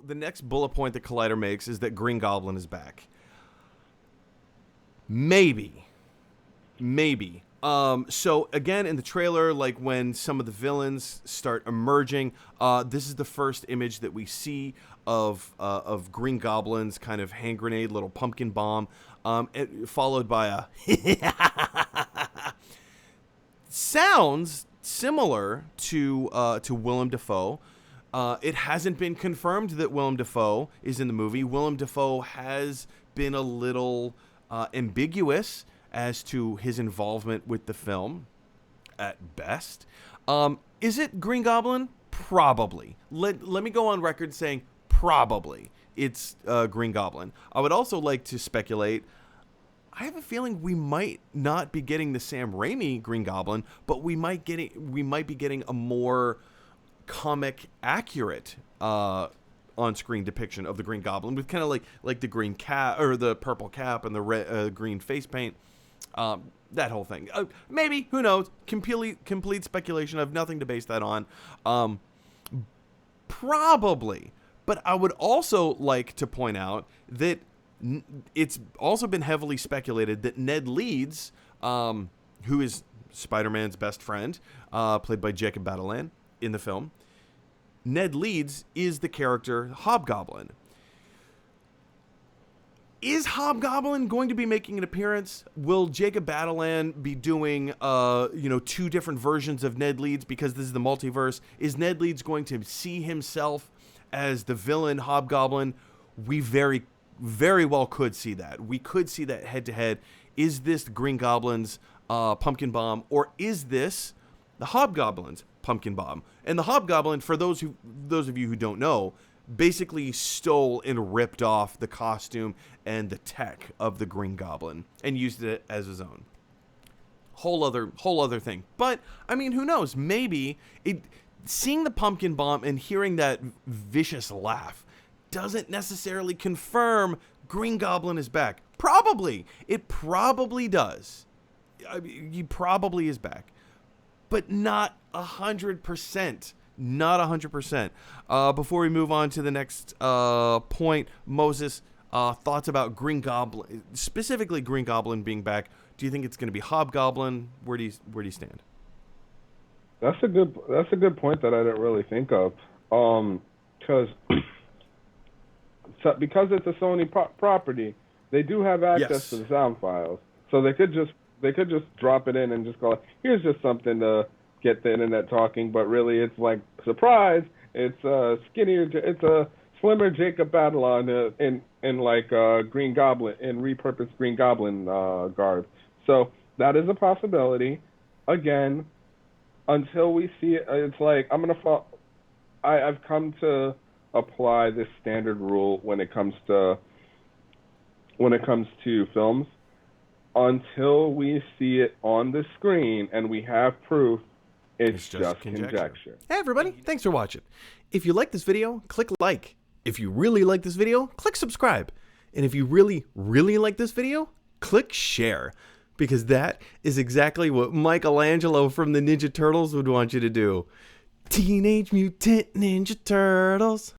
the next bullet point that Collider makes is that Green Goblin is back. Maybe. So again, in the trailer, like when some of the villains start emerging, this is the first image that we see of Green Goblin's kind of hand grenade, little pumpkin bomb, followed by a sounds similar to Willem Dafoe. It hasn't been confirmed that Willem Dafoe is in the movie. Willem Dafoe has been a little ambiguous as to his involvement with the film, at best. Is it Green Goblin? Probably. Let me go on record saying probably it's Green Goblin. I would also like to speculate. I have a feeling we might not be getting the Sam Raimi Green Goblin, but we might be getting a more comic accurate on-screen depiction of the Green Goblin with kind of like the green cap or the purple cap and the red, green face paint. That whole thing. Maybe, who knows? Complete speculation. I have nothing to base that on. Probably. But I would also like to point out that it's also been heavily speculated that Ned Leeds, who is Spider-Man's best friend, played by Jacob Batalon in the film, Ned Leeds is the character Hobgoblin. Is Hobgoblin going to be making an appearance? Will Jacob Batalon be doing, two different versions of Ned Leeds because this is the multiverse? Is Ned Leeds going to see himself as the villain Hobgoblin? We very, very well could see that. We could see that head to head. Is this the Green Goblin's pumpkin bomb, or is this the Hobgoblin's pumpkin bomb? And the Hobgoblin, for those of you who don't know, basically stole and ripped off the costume and the tech of the Green Goblin and used it as his own. Whole other thing. But I mean, who knows? Maybe seeing the pumpkin bomb and hearing that vicious laugh doesn't necessarily confirm Green Goblin is back. Probably. It probably does. He probably is back. But not 100%. Not 100%. Before we move on to the next point, Moses, thoughts about Green Goblin, specifically Green Goblin being back. Do you think it's going to be Hobgoblin? Where do you stand? That's a good point that I didn't really think of. Because it's a Sony property, they do have access to the sound files, so they could just drop it in and just go, here's just something to get the internet talking. But really, it's like, surprise, it's a slimmer Jacob Batalon in like Green Goblin, in repurposed Green Goblin garb. So that is a possibility. Again, until we see it, it's like I've come to apply this standard rule when it comes to films. Until we see it on the screen and we have proof, it's just conjecture. Hey everybody, thanks for watching. If you like this video, click like. If you really like this video, click subscribe. And if you really, really like this video, click share. Because that is exactly what Michelangelo from the Ninja Turtles would want you to do. Teenage Mutant Ninja Turtles.